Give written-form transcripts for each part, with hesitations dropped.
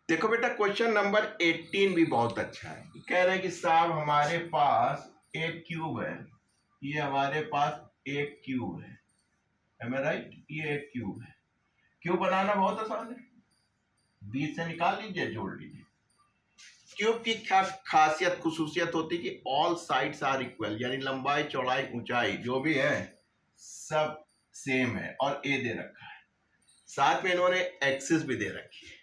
देखो बेटा, question number 18 भी बहुत अच्छा है। कह रहे हैं कि साहब हमारे पास एक क्यूब है, ये हमारे पास एक क्यूब है, एम आई राइट? ये एक क्यूब है। क्यूब बनाना बहुत आसान है, बीच से निकाल लीजिए, जोड़ लीजिए। क्यूब की क्या खासियत खुसूसियत होती है कि ऑल साइड्स आर इक्वल, यानी लंबाई चौड़ाई ऊंचाई जो भी है सब सेम है, और ए दे रखा है। साथ में इन्होंने एक्सिस भी दे रखी है,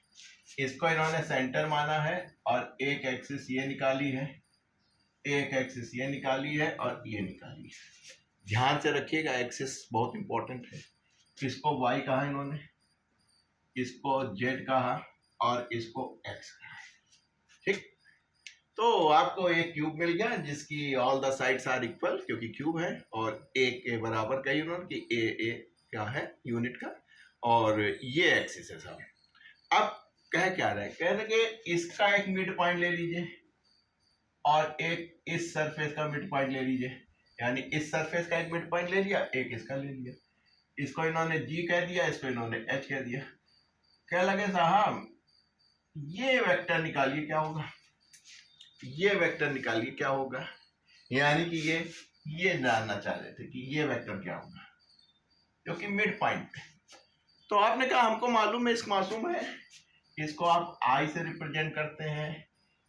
इसको इन्होंने सेंटर माना है, और एक एक्सिस ये निकाली है, एक एक्सिस ये निकाली है, और ये निकाली है। ध्यान से रखिएगा, एक्सिस बहुत इंपॉर्टेंट है। इसको वाई कहा इन्होंने, इसको जेड कहा, और इसको एक्स कहा। ठीक, तो आपको एक क्यूब मिल गया जिसकी all the sides are equal, क्योंकि क्यूब है, और ए के बराबर कही उन्होंने कि ए क्या है यूनिट का, और ये एक्सिस है साहब। अब कह क्या रहे हैं, कह रहे कि इसका एक मिड पॉइंट ले लीजिए, और एक इस सरफेस का मिड पॉइंट ले लीजिए, यानी इस सरफेस का एक मिड पॉइंट ले लिया, एक इसका ले लिया। इसको इन्होंने जी कह दिया, इसको इन्होंने एच कह दिया। क्या लगे साहब, ये वेक्टर निकालिए क्या होगा, ये वेक्टर निकालिए क्या होगा। यानी कि ये जानना चाह रहे थे कि ये वेक्टर क्या होगा, क्योंकि मिड पॉइंट पे। तो आपने कहा हमको मालूम है, इस मासूम है, इसको आप आई से रिप्रेजेंट करते हैं,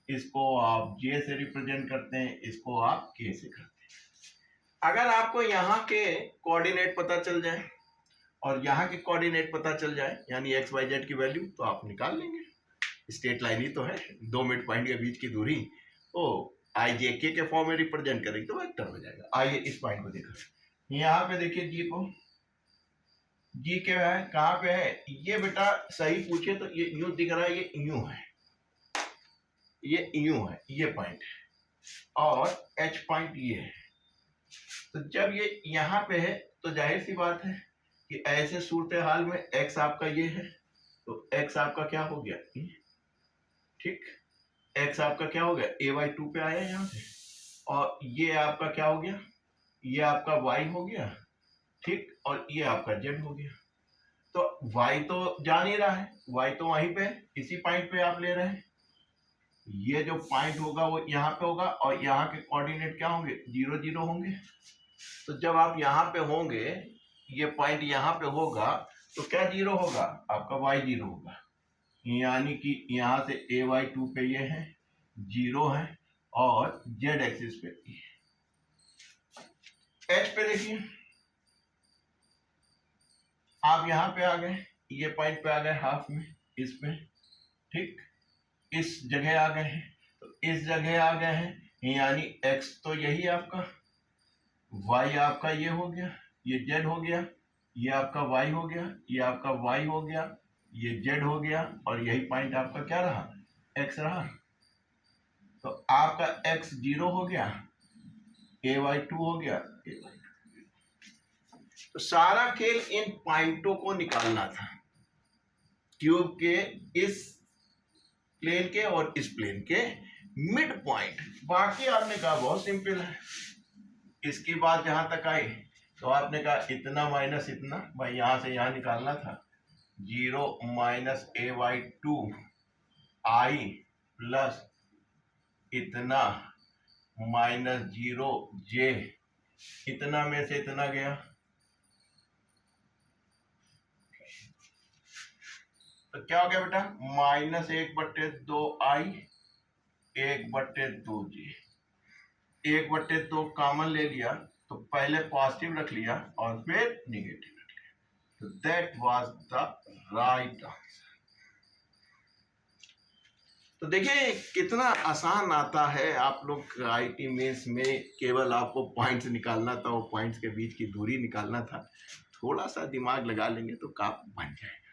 इसको आप जे से रिप्रेजेंट करते हैं, इसको आप के से करते हैं। अगर आपको यहाँ के कोऑर्डिनेट पता चल जाए और यहाँ के कोऑर्डिनेट पता चल जाए, यानी एक्स वाई जेड की वैल्यू, तो आप निकाल लेंगे। स्ट्रेट लाइन ही तो है, दो मिड पॉइंट के बीच की दूरी, तो आई जे के फॉर्म में रिप्रेजेंट करेंगे तो वेक्टर हो जाएगा। आइए इस पॉइंट को देखो, यहाँ पे देखिए जी को, जी क्या है, कहाँ पे है, ये बेटा सही पूछे तो ये यूं दिख रहा है, ये यूं है, ये यूं है, ये पॉइंट है, और एच पॉइंट ये है। तो जब ये यहाँ पे है तो जाहिर सी बात है कि ऐसे सूरत हाल में एक्स आपका ये है, तो एक्स आपका क्या हो गया, ठीक, एक्स आपका क्या हो गया, ay2 पे आया यहाँ से, और ये आपका क्या हो गया, ये आपका y हो गया, ठीक, और ये आपका z हो गया। तो y तो जा नहीं रहा है, y तो वहीं पे इसी पॉइंट पे आप ले रहे हैं। ये जो पॉइंट होगा वो यहाँ पे होगा, और यहाँ के कोऑर्डिनेट क्या होंगे, 0 0 होंगे। तो जब आप यहाँ पे होंगे, ये पॉइंट यहाँ पे होगा, तो क्या 0 होगा, आपका y 0 होगा, यानी कि यहाँ से ay2 पे ये है 0 है, और z एक्सिस पे ये है। h पे देखिए, आप यहाँ पे आ गए, ये पॉइंट पे आ गए हाफ में, इस पे, ठीक, इस जगह आ गए हैं, तो इस जगह आ गए हैं, यानी x तो यही आपका, y आपका ये हो गया, ये z हो गया, ये आपका y हो गया, ये आपका y हो गया, ये z हो गया, और यही पॉइंट आपका क्या रहा, x रहा। तो आपका x 0 हो गया, ay2 हो गया, ay2। तो सारा खेल इन पॉइंटों को निकालना था, क्यूब के इस प्लेन के और इस प्लेन के मिड पॉइंट। बाकी आपने कहा बहुत सिंपल है। इसकी बात जहां तक आई तो आपने कहा इतना माइनस इतना, भाई यहां से यहां निकालना था, 0 माइनस ay2 आई प्लस इतना माइनस 0 जे, इतना में से इतना गया, तो क्या हो गया बेटा, माइनस 1/2 आई 1/2 जी, 1/2 कॉमन ले लिया, तो पहले पॉजिटिव रख लिया और फिर निगेटिव रख लिया, तो that was the right answer. तो देखिए कितना आसान आता है, आप लोग आईटी मेंस में केवल आपको पॉइंट्स निकालना था, वो पॉइंट्स के बीच की दूरी निकालना था, थोड़ा सा दिमाग लगा लेंगे तो काम बन जाएगा।